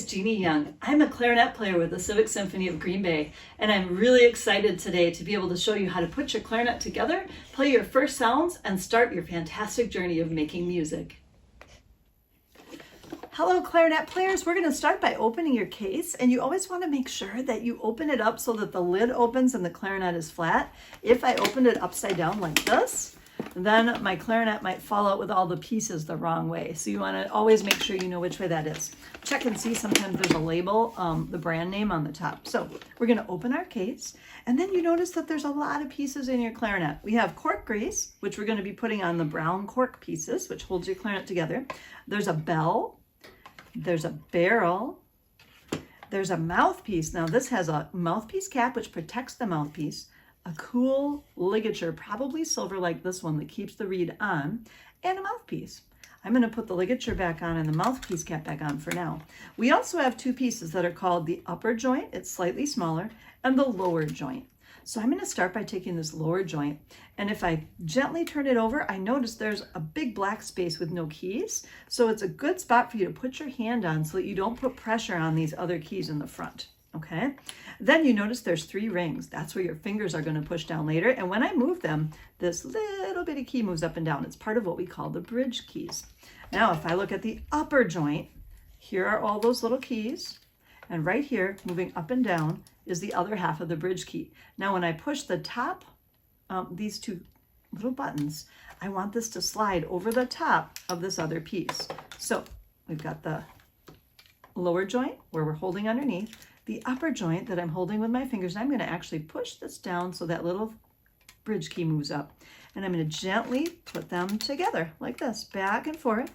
Jeanne Jung. I'm a clarinet player with the Civic Symphony of Green Bay, and I'm really excited today to be able to show you how to put your clarinet together, play your first sounds, and start your fantastic journey of making music. Hello clarinet players, we're going to start by opening your case, and you always want to make sure that you open it up so that the lid opens and the clarinet is flat. If I opened it upside down like this, then my clarinet might fall out with all the pieces the wrong way. So you want to always make sure you know which way that is. Check and see, sometimes there's a label, the brand name on the top. So we're going to open our case, and then you notice that there's a lot of pieces in your clarinet. We have cork grease, which we're going to be putting on the brown cork pieces, which holds your clarinet together. There's a bell, there's a barrel, there's a mouthpiece. Now this has a mouthpiece cap, which protects the mouthpiece, a cool ligature, probably silver like this one that keeps the reed on, and a mouthpiece. I'm going to put the ligature back on and the mouthpiece cap back on for now. We also have two pieces that are called the upper joint, it's slightly smaller, and the lower joint. So I'm going to start by taking this lower joint, and if I gently turn it over, I notice there's a big black space with no keys. So it's a good spot for you to put your hand on so that you don't put pressure on these other keys in the front. Okay, then you notice there's 3 rings. That's where your fingers are going to push down later. And when I move them, this little bitty key moves up and down. It's part of what we call the bridge keys. Now, if I look at the upper joint, here are all those little keys. And right here, moving up and down, is the other half of the bridge key. Now, when I push the top, these 2 little buttons, I want this to slide over the top of this other piece. So we've got the lower joint where we're holding underneath, the upper joint that I'm holding with my fingers. I'm going to actually push this down so that little bridge key moves up. And I'm going to gently put them together like this, back and forth,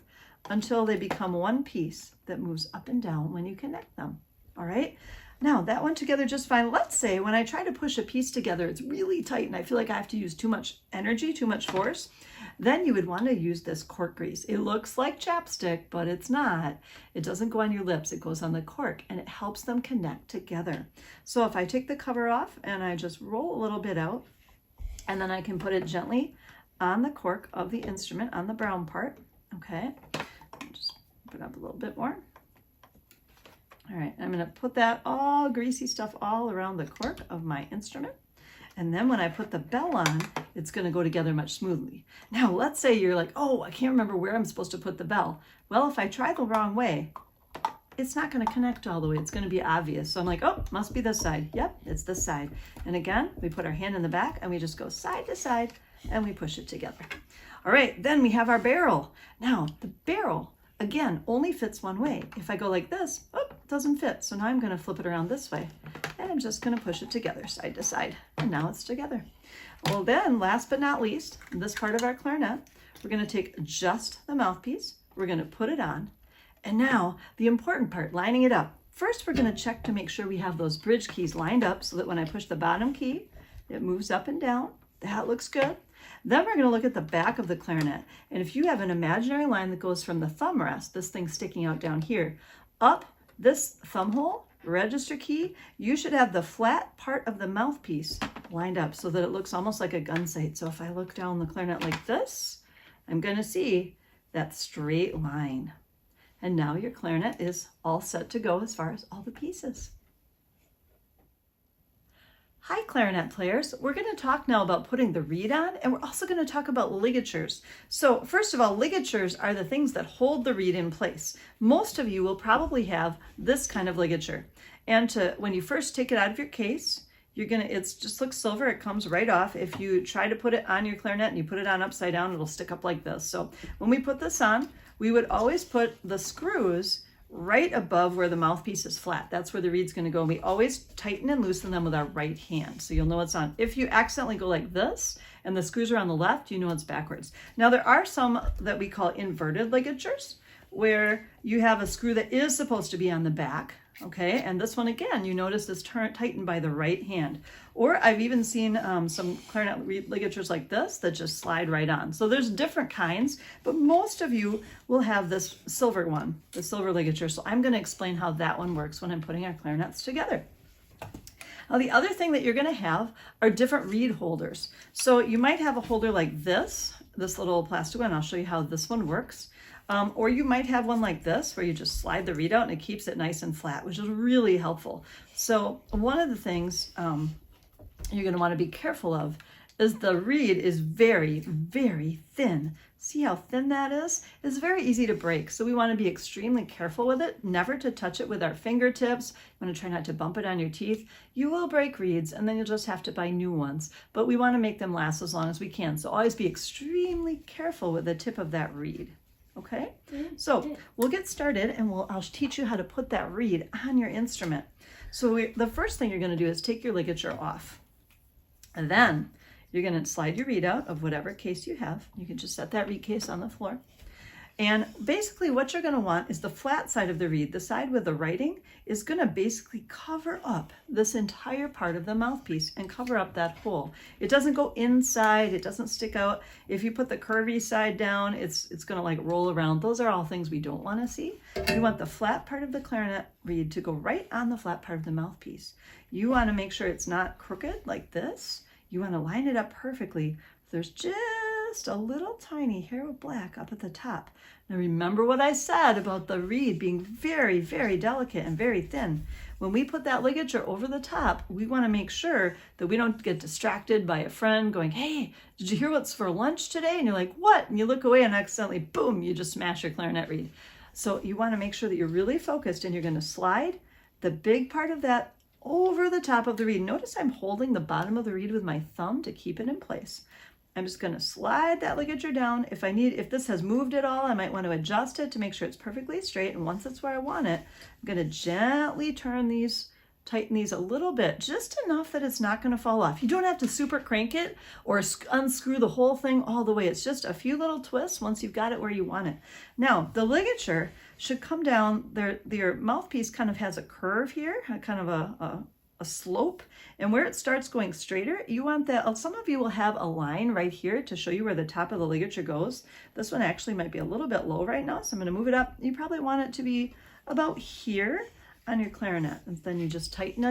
until they become one piece that moves up and down when you connect them. All right? Now, that went together just fine. Let's say when I try to push a piece together, it's really tight and I feel like I have to use too much energy, too much force. Then you would want to use this cork grease. It looks like chapstick, but it's not. It doesn't go on your lips. It goes on the cork, and it helps them connect together. So if I take the cover off and I just roll a little bit out, and then I can put it gently on the cork of the instrument, on the brown part. Okay, just open up a little bit more. All right, I'm going to put that all greasy stuff all around the cork of my instrument. And then when I put the bell on, it's going to go together much smoothly. Now, let's say you're like, oh, I can't remember where I'm supposed to put the bell. Well, if I try the wrong way, it's not going to connect all the way. It's going to be obvious. So I'm like, oh, must be this side. Yep, it's this side. And again, we put our hand in the back and we just go side to side and we push it together. All right, then we have our barrel. Now, the barrel, again, only fits one way. If I go like this, oh, it doesn't fit. So now I'm going to flip it around this way. And I'm just going to push it together side to side. And now it's together. Well, then, last but not least, this part of our clarinet, we're going to take just the mouthpiece. We're going to put it on. And now, the important part, lining it up. First, we're going to check to make sure we have those bridge keys lined up so that when I push the bottom key, it moves up and down. That looks good. Then we're going to look at the back of the clarinet. And if you have an imaginary line that goes from the thumb rest, this thing sticking out down here, up this thumb hole, register key, you should have the flat part of the mouthpiece lined up so that it looks almost like a gun sight. So if I look down the clarinet like this, I'm going to see that straight line. And now your clarinet is all set to go as far as all the pieces. Hi clarinet players, we're going to talk now about putting the reed on, and we're also going to talk about ligatures. So first of all, ligatures are the things that hold the reed in place. Most of you will probably have this kind of ligature. And when you first take it out of your case, it just looks silver, it comes right off. If you try to put it on your clarinet and you put it on upside down, it'll stick up like this. So when we put this on, we would always put the screws right above where the mouthpiece is flat. That's where the reed's going to go. And we always tighten and loosen them with our right hand, so you'll know it's on. If you accidentally go like this and the screws are on the left, you know it's backwards. Now there are some that we call inverted ligatures, where you have a screw that is supposed to be on the back, okay? And this one, again, you notice is tightened by the right hand. Or I've even seen some clarinet ligatures like this that just slide right on. So there's different kinds, but most of you will have this silver one, the silver ligature. So I'm gonna explain how that one works when I'm putting our clarinets together. Now the other thing that you're gonna have are different reed holders. So you might have a holder like this little plastic one. I'll show you how this one works. Or you might have one like this where you just slide the reed out and it keeps it nice and flat, which is really helpful. So one of the things you're going to want to be careful of is the reed is very, very thin. See how thin that is? It's very easy to break. So we want to be extremely careful with it, never to touch it with our fingertips. You want to try not to bump it on your teeth. You will break reeds and then you'll just have to buy new ones. But we want to make them last as long as we can. So always be extremely careful with the tip of that reed. Okay? So we'll get started and I'll teach you how to put that reed on your instrument. So the first thing you're going to do is take your ligature off. And then you're going to slide your reed out of whatever case you have. You can just set that reed case on the floor. And basically what you're going to want is the flat side of the reed, the side with the writing, is going to basically cover up this entire part of the mouthpiece and cover up that hole. It doesn't go inside, it doesn't stick out. If you put the curvy side down, it's going to like roll around. Those are all things we don't want to see. You want the flat part of the clarinet reed to go right on the flat part of the mouthpiece. You want to make sure it's not crooked like this. You want to line it up perfectly. There's just a little tiny hair of black up at the top. Now remember what I said about the reed being very, very delicate and very thin. When we put that ligature over the top, we want to make sure that we don't get distracted by a friend going, hey, did you hear what's for lunch today? And you're like, what? And you look away and accidentally, boom, you just smash your clarinet reed. So you want to make sure that you're really focused and you're going to slide the big part of that over the top of the reed. Notice I'm holding the bottom of the reed with my thumb to keep it in place. I'm just going to slide that ligature down. If this has moved at all, I might want to adjust it to make sure it's perfectly straight. And once it's where I want it, I'm going to gently turn these, tighten these a little bit, just enough that it's not going to fall off. You don't have to super crank it or unscrew the whole thing all the way. It's just a few little twists once you've got it where you want it. Now, the ligature should come down. Your mouthpiece kind of has a curve here, kind of a slope, and where it starts going straighter, you want that. Some of you will have a line right here to show you where the top of the ligature goes. This one actually might be a little bit low right now, so I'm going to move it up. You probably want it to be about here on your clarinet, and then you just tighten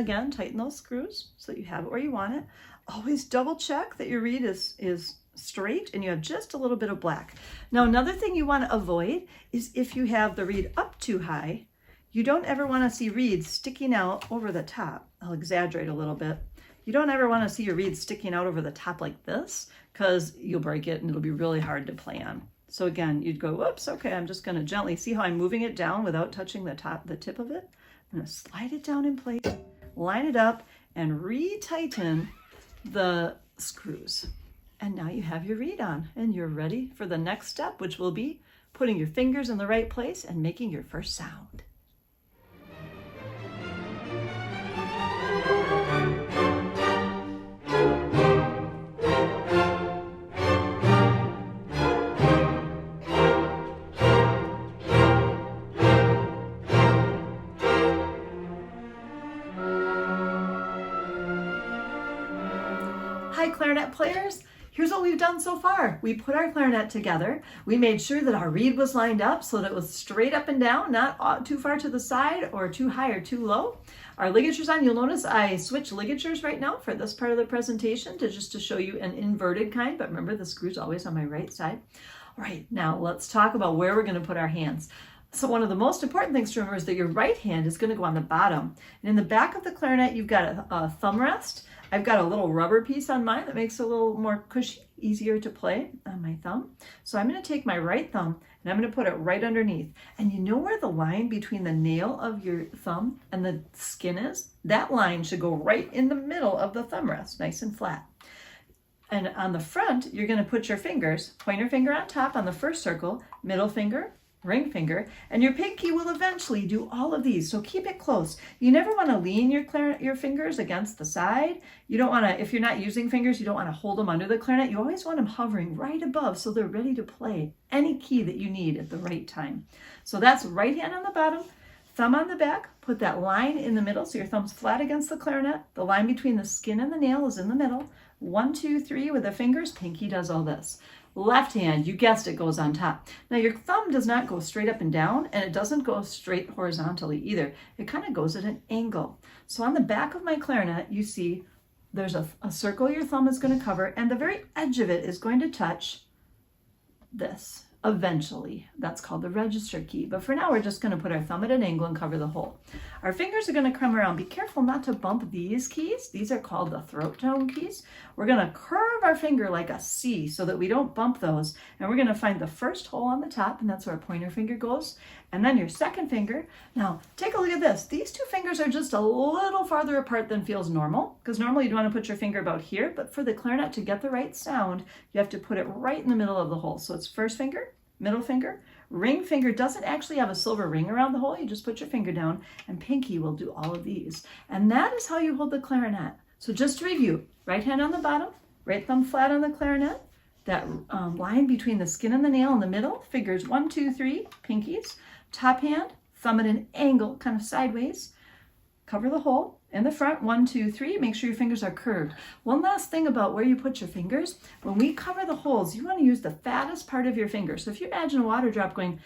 those screws so that you have it where you want it. Always double check that your reed is straight and you have just a little bit of black. Now another thing you want to avoid is if you have the reed up too high, you don't ever want to see reeds sticking out over the top. I'll exaggerate a little bit. You don't ever want to see your reeds sticking out over the top like this because you'll break it and it'll be really hard to play on. So again, you'd go, whoops, okay, I'm just going to gently, see how I'm moving it down without touching the tip of it? I'm going to slide it down in place, line it up, and re-tighten the screws. And now you have your reed on and you're ready for the next step, which will be putting your fingers in the right place and making your first sound. Hi, clarinet players. Here's what we've done so far. We put our clarinet together. We made sure that our reed was lined up so that it was straight up and down, not too far to the side or too high or too low. Our ligature's on. You'll notice I switched ligatures right now for this part of the presentation to show you an inverted kind, but remember the screw's always on my right side. All right, now let's talk about where we're going to put our hands. So one of the most important things to remember is that your right hand is going to go on the bottom. And in the back of the clarinet, you've got a thumb rest. I've got a little rubber piece on mine that makes it a little more cushy, easier to play on my thumb. So I'm going to take my right thumb and I'm going to put it right underneath. And you know where the line between the nail of your thumb and the skin is? That line should go right in the middle of the thumb rest, nice and flat. And on the front, you're going to put your fingers, pointer finger on top on the first circle, middle finger, ring finger, and your pinky will eventually do all of these. So keep it close. You never want to lean your fingers against the side. You don't want to, if you're not using fingers, you don't want to hold them under the clarinet. You always want them hovering right above so they're ready to play any key that you need at the right time. So that's right hand on the bottom, thumb on the back, put that line in the middle so your thumb's flat against the clarinet. The line between the skin and the nail is in the middle. 1, 2, 3 with the fingers, pinky does all this. Left hand, you guessed it, goes on top. Now your thumb does not go straight up and down, and it doesn't go straight horizontally either. It kind of goes at an angle. So on the back of my clarinet, you see there's a circle your thumb is going to cover, and the very edge of it is going to touch this. eventually. That's called the register key. But for now, we're just going to put our thumb at an angle and cover the hole. Our fingers are going to come around. Be careful not to bump these keys. These are called the throat tone keys. We're going to curve our finger like a C so that we don't bump those. And we're going to find the first hole on the top, and that's where our pointer finger goes. And then your second finger. Now, take a look at this. These two fingers are just a little farther apart than feels normal, because normally you'd want to put your finger about here, but for the clarinet to get the right sound, you have to put it right in the middle of the hole. So it's first finger, middle finger. Ring finger doesn't actually have a silver ring around the hole. You just put your finger down, and pinky will do all of these. And that is how you hold the clarinet. So just to review, right hand on the bottom, right thumb flat on the clarinet. That line between the skin and the nail in the middle, fingers 1, 2, 3, pinkies. Top hand, thumb at an angle, kind of sideways. Cover the hole. In the front, 1, 2, 3, make sure your fingers are curved. One last thing about where you put your fingers, when we cover the holes, you want to use the fattest part of your finger. So if you imagine a water drop going,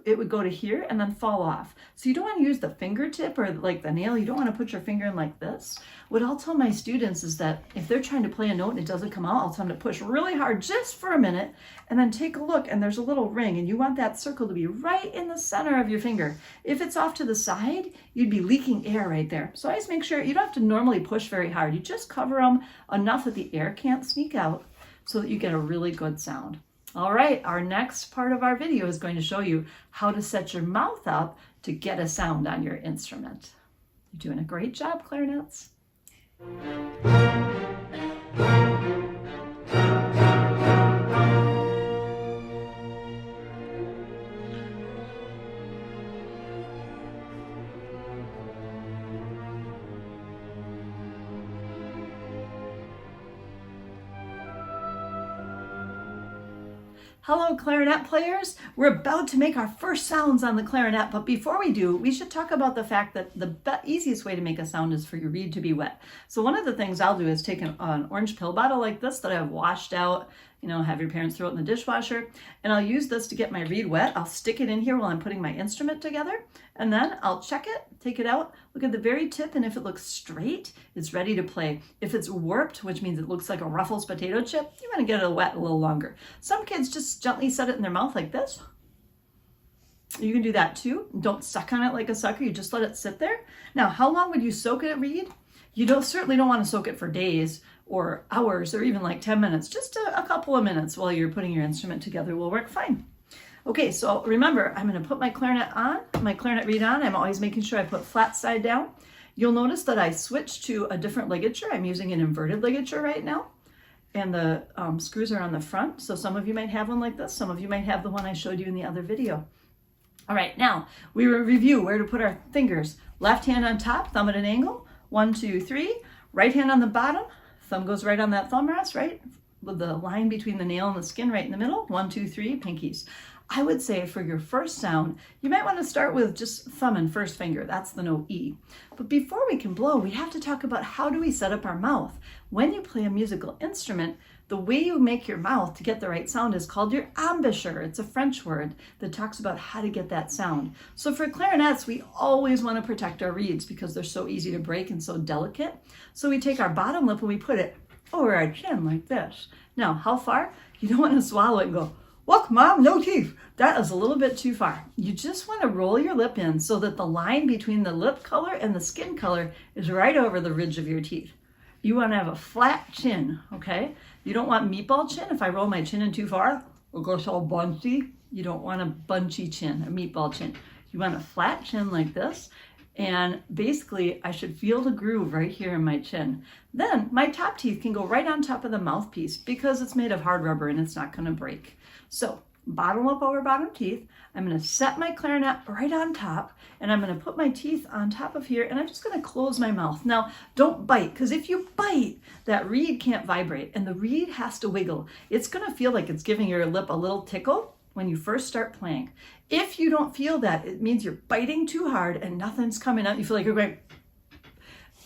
it would go to here and then fall off. So you don't want to use the fingertip or like the nail. You don't want to put your finger in like this. What I'll tell my students is that if they're trying to play a note and it doesn't come out, I'll tell them to push really hard just for a minute and then take a look, and there's a little ring, and you want that circle to be right in the center of your finger. If it's off to the side, you'd be leaking air right there. So always make sure you don't have to normally push very hard. You just cover them enough that the air can't sneak out so that you get a really good sound. All right, our next part of our video is going to show you how to set your mouth up to get a sound on your instrument. You're doing a great job, clarinets. Hello, clarinet players. We're about to make our first sounds on the clarinet, but before we do, we should talk about the fact that the easiest way to make a sound is for your reed to be wet. So one of the things I'll do is take an orange pill bottle like this that I've washed out, have your parents throw it in the dishwasher, and I'll use this to get my reed wet. I'll stick it in here while I'm putting my instrument together, and then I'll check it, take it out, look at the very tip, and if it looks straight, it's ready to play. If it's warped, which means it looks like a Ruffles potato chip, you want to get it wet a little longer. Some kids just gently set it in their mouth like this. You can do that too. Don't suck on it like a sucker. You just let it sit there. Now, how long would you soak it at reed? You certainly don't want to soak it for days or hours or even like 10 minutes. Just a couple of minutes while you're putting your instrument together will work fine. Okay, so remember, I'm going to put my clarinet reed on. I'm always making sure I put flat side down. You'll notice that I switched to a different ligature. I'm using an inverted ligature right now. And the screws are on the front. So some of you might have one like this. Some of you might have the one I showed you in the other video. All right, now we will review where to put our fingers. Left hand on top, thumb at an angle. 1, 2, 3. Right hand on the bottom. Thumb goes right on that thumb rest, right? With the line between the nail and the skin right in the middle. 1, 2, 3, pinkies. I would say for your first sound, you might want to start with just thumb and first finger. That's the note E. But before we can blow, we have to talk about how do we set up our mouth. When you play a musical instrument, the way you make your mouth to get the right sound is called your embouchure. It's a French word that talks about how to get that sound. So for clarinets, we always want to protect our reeds because they're so easy to break and so delicate. So we take our bottom lip and we put it over our chin like this. Now, how far? You don't want to swallow it and go, "Look, Mom, no teeth." That is a little bit too far. You just want to roll your lip in so that the line between the lip color and the skin color is right over the ridge of your teeth. You want to have a flat chin, okay? You don't want meatball chin. If I roll my chin in too far, it goes all bunchy. You don't want a bunchy chin, a meatball chin. You want a flat chin like this. And basically, I should feel the groove right here in my chin. Then my top teeth can go right on top of the mouthpiece because it's made of hard rubber and it's not going to break. So bottom lip over bottom teeth. I'm going to set my clarinet right on top, and I'm going to put my teeth on top of here, and I'm just going to close my mouth. Now, don't bite, because if you bite, that reed can't vibrate, and the reed has to wiggle. It's going to feel like it's giving your lip a little tickle when you first start playing. If you don't feel that, it means you're biting too hard and nothing's coming out. You feel like you're going,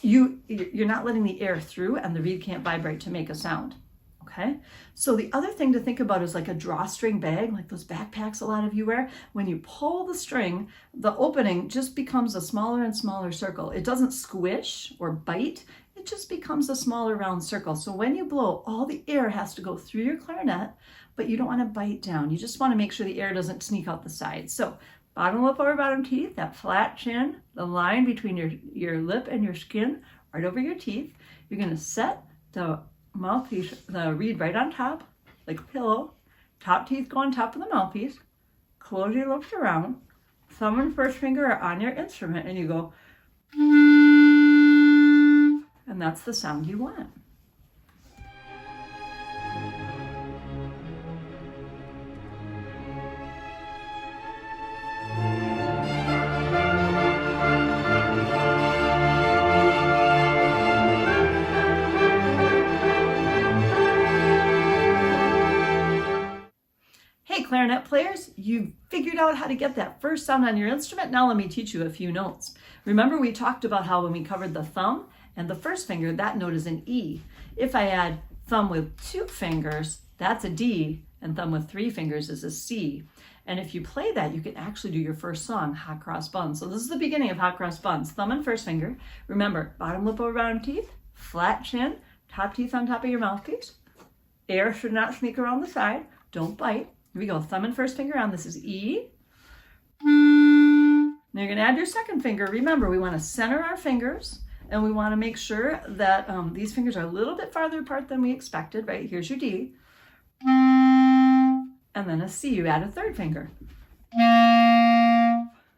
you're not letting the air through, and the reed can't vibrate to make a sound. Okay, so the other thing to think about is like a drawstring bag, like those backpacks a lot of you wear. When you pull the string, the opening just becomes a smaller and smaller circle. It doesn't squish or bite. it just becomes a smaller round circle. So when you blow, all the air has to go through your clarinet, but you don't want to bite down. You just want to make sure the air doesn't sneak out the side. So bottom lip over bottom teeth, that flat chin, the line between your lip and your skin, right over your teeth. You're going to set the mouthpiece, the reed right on top, like a pillow. Top teeth go on top of the mouthpiece. Close your lips around. Thumb and first finger are on your instrument, and you go, and that's the sound you want. Clarinet players, you've figured out how to get that first sound on your instrument. Now let me teach you a few notes. Remember we talked about how when we covered the thumb and the first finger, that note is an E. If I add thumb with 2 fingers, that's a D, and thumb with 3 fingers is a C. And if you play that, you can actually do your first song, Hot Cross Buns. So this is the beginning of Hot Cross Buns. Thumb and first finger. Remember, bottom lip over bottom teeth, flat chin, top teeth on top of your mouthpiece. Air should not sneak around the side. Don't bite. Here we go, thumb and first finger on, this is E. Now you're gonna add your second finger. Remember, we wanna center our fingers and we wanna make sure that these fingers are a little bit farther apart than we expected, right? Here's your D. And then a C, you add a third finger.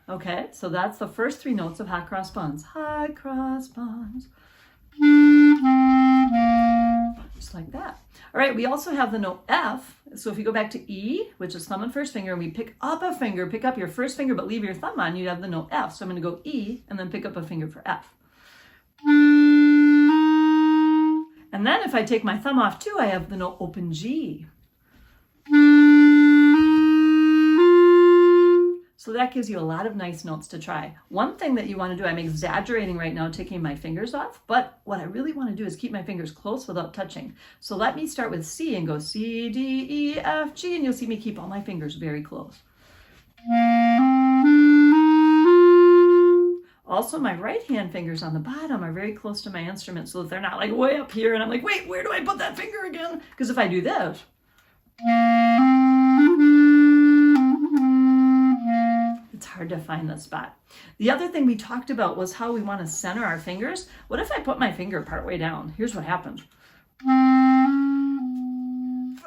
Okay, so that's the first 3 notes of Hot Cross Buns. Hot Cross Buns. Just like that. All right, we also have the note F. So if you go back to E, which is thumb and first finger, and we pick up a finger, pick up your first finger, but leave your thumb on, you'd have the note F. So I'm gonna go E and then pick up a finger for F. And then if I take my thumb off too, I have the note open G. So that gives you a lot of nice notes to try. One thing that you want to do, I'm exaggerating right now taking my fingers off, but what I really want to do is keep my fingers close without touching. So let me start with C and go C, D, E, F, G, and you'll see me keep all my fingers very close. Also, my right hand fingers on the bottom are very close to my instrument so that they're not like way up here and I'm like, wait, where do I put that finger again? Because if I do this, it's hard to find the spot. The other thing we talked about was how we want to center our fingers. What if I put my finger partway down? Here's what happens.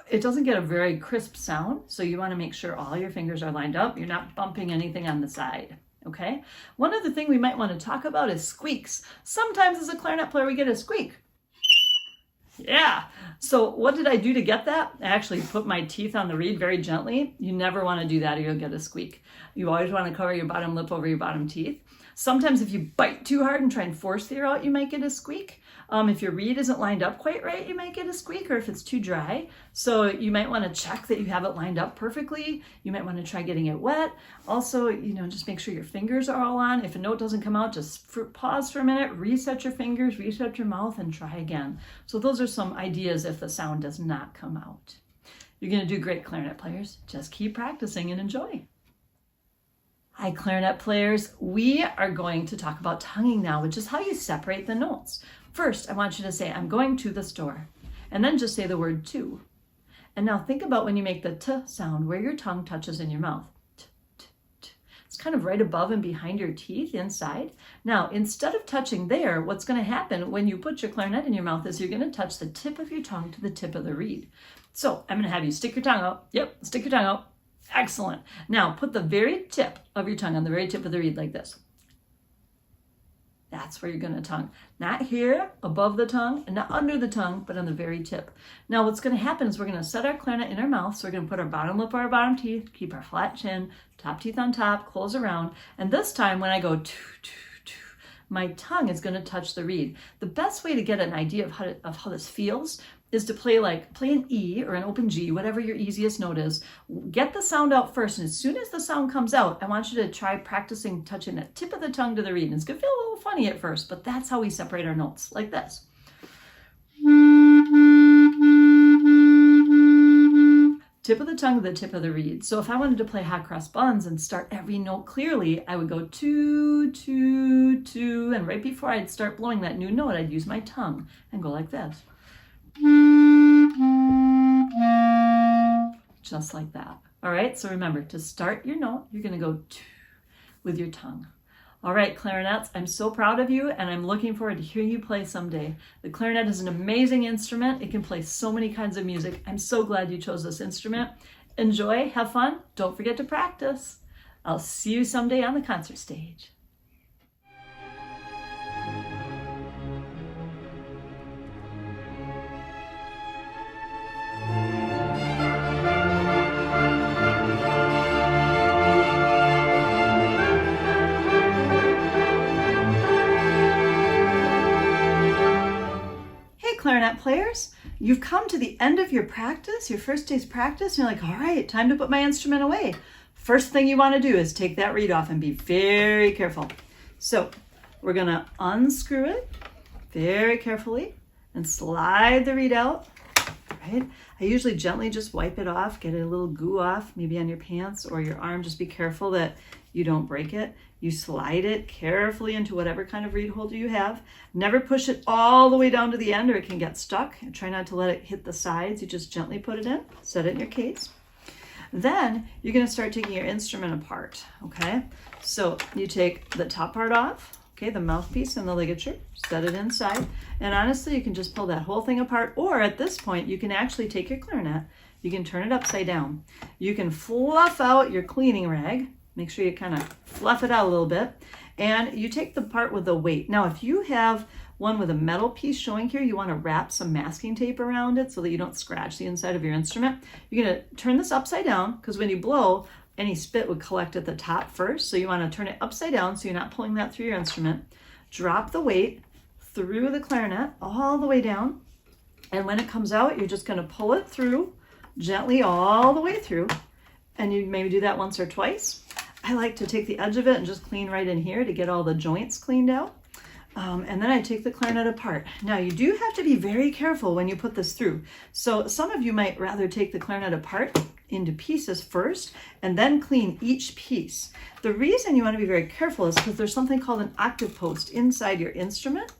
It doesn't get a very crisp sound, so you want to make sure all your fingers are lined up. You're not bumping anything on the side, okay? One other thing we might want to talk about is squeaks. Sometimes as a clarinet player, we get a squeak. Yeah. So what did I do to get that? I actually put my teeth on the reed very gently. You never want to do that or you'll get a squeak. You always want to cover your bottom lip over your bottom teeth. Sometimes if you bite too hard and try and force the air out, you might get a squeak. If your reed isn't lined up quite right, you might get a squeak, or if it's too dry. So you might want to check that you have it lined up perfectly. You might want to try getting it wet. Also, just make sure your fingers are all on. If a note doesn't come out, just pause for a minute, reset your fingers, reset your mouth, and try again. So those are some ideas if the sound does not come out. You're going to do great, clarinet players. Just keep practicing and enjoy. Hi, clarinet players. We are going to talk about tonguing now, which is how you separate the notes. First, I want you to say, I'm going to the store, and then just say the word to. And now think about when you make the t sound, where your tongue touches in your mouth. T, t, t. It's kind of right above and behind your teeth inside. Now, instead of touching there, what's going to happen when you put your clarinet in your mouth is you're going to touch the tip of your tongue to the tip of the reed. So I'm going to have you stick your tongue out. Yep, stick your tongue out. Excellent. Now put the very tip of your tongue on the very tip of the reed like this. That's where you're going to tongue. Not here, above the tongue, and not under the tongue, but on the very tip. Now what's going to happen is we're going to set our clarinet in our mouth. So we're going to put our bottom lip on our bottom teeth, keep our flat chin, top teeth on top, close around. And this time when I go to, my tongue is going to touch the reed. The best way to get an idea of how this feels is to play an E or an open G, whatever your easiest note is. Get the sound out first, and as soon as the sound comes out, I want you to try practicing touching the tip of the tongue to the reed. And it's going to feel a little funny at first, but that's how we separate our notes, like this. tip of the tongue to the tip of the reed. So if I wanted to play hot cross buns and start every note clearly, I would go 2, 2, 2, and right before I'd start blowing that new note, I'd use my tongue and go like this. Just like that. All right, so remember, to start your note, you're going to go 2 with your tongue. All right, clarinets, I'm so proud of you, and I'm looking forward to hearing you play someday. The clarinet is an amazing instrument. It can play so many kinds of music. I'm so glad you chose this instrument. Enjoy, have fun, don't forget to practice. I'll see you someday on the concert stage. Clarinet players, you've come to the end of your practice, your first day's practice, and you're like, all right, time to put my instrument away. First thing you want to do is take that reed off and be very careful. So we're going to unscrew it very carefully and slide the reed out, right? I usually gently just wipe it off, get a little goo off, maybe on your pants or your arm. Just be careful that you don't break it. You slide it carefully into whatever kind of reed holder you have. Never push it all the way down to the end or it can get stuck. And try not to let it hit the sides. You just gently put it in, set it in your case. Then you're going to start taking your instrument apart, okay? So you take the top part off, okay, the mouthpiece and the ligature, set it inside. And honestly, you can just pull that whole thing apart, or at this point, you can actually take your clarinet, you can turn it upside down. You can fluff out your cleaning rag. Make sure you kind of fluff it out a little bit. And you take the part with the weight. Now, if you have one with a metal piece showing here, you want to wrap some masking tape around it so that you don't scratch the inside of your instrument. You're going to turn this upside down because when you blow, any spit would collect at the top first. So you want to turn it upside down so you're not pulling that through your instrument. Drop the weight through the clarinet all the way down. And when it comes out, you're just going to pull it through gently all the way through. And you maybe do that once or twice. I like to take the edge of it and just clean right in here to get all the joints cleaned out. And then I take the clarinet apart. Now you do have to be very careful when you put this through. So some of you might rather take the clarinet apart into pieces first and then clean each piece. The reason you want to be very careful is because there's something called an octave post inside your instrument.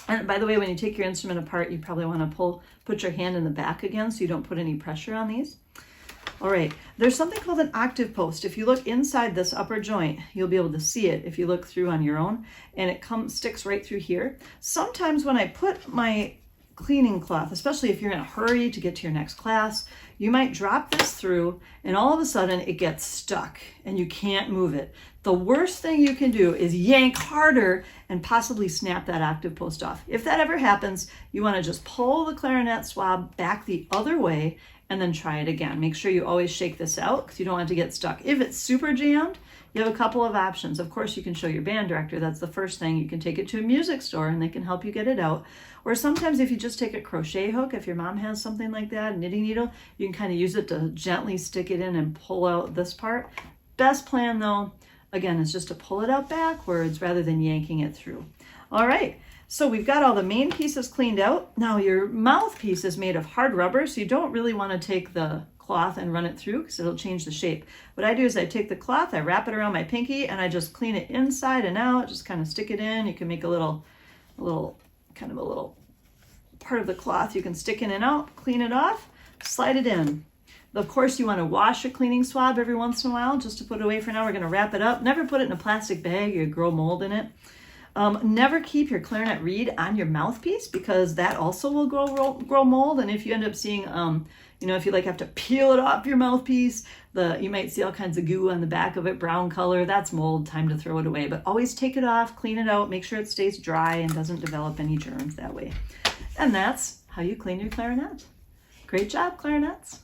And by the way, when you take your instrument apart, you probably want to put your hand in the back again so you don't put any pressure on these. All right, there's something called an octave post. If you look inside this upper joint, you'll be able to see it if you look through on your own, and it sticks right through here. Sometimes when I put my cleaning cloth, especially if you're in a hurry to get to your next class, you might drop this through and all of a sudden it gets stuck and you can't move it. The worst thing you can do is yank harder and possibly snap that octave post off. If that ever happens, you want to just pull the clarinet swab back the other way and then try it again. Make sure you always shake this out because you don't want it to get stuck. If it's super jammed, you have a couple of options. Of course, you can show your band director. That's the first thing. You can take it to a music store and they can help you get it out. Or sometimes if you just take a crochet hook, if your mom has something like that, a knitting needle, you can kind of use it to gently stick it in and pull out this part. Best plan though, again, is just to pull it out backwards rather than yanking it through. All right. So we've got all the main pieces cleaned out. Now your mouthpiece is made of hard rubber, so you don't really want to take the cloth and run it through because it'll change the shape. What I do is I take the cloth, I wrap it around my pinky, and I just clean it inside and out, just kind of stick it in. You can make a little part of the cloth you can stick in and out, clean it off, slide it in. Of course, you want to wash your cleaning swab every once in a while just to put it away for now. We're going to wrap it up. Never put it in a plastic bag or grow mold in it. Never keep your clarinet reed on your mouthpiece because that also will grow mold. And if you end up seeing, if you have to peel it off your mouthpiece, you might see all kinds of goo on the back of it, brown color. That's mold, time to throw it away. But always take it off, clean it out, make sure it stays dry and doesn't develop any germs that way. And that's how you clean your clarinet. Great job, clarinets.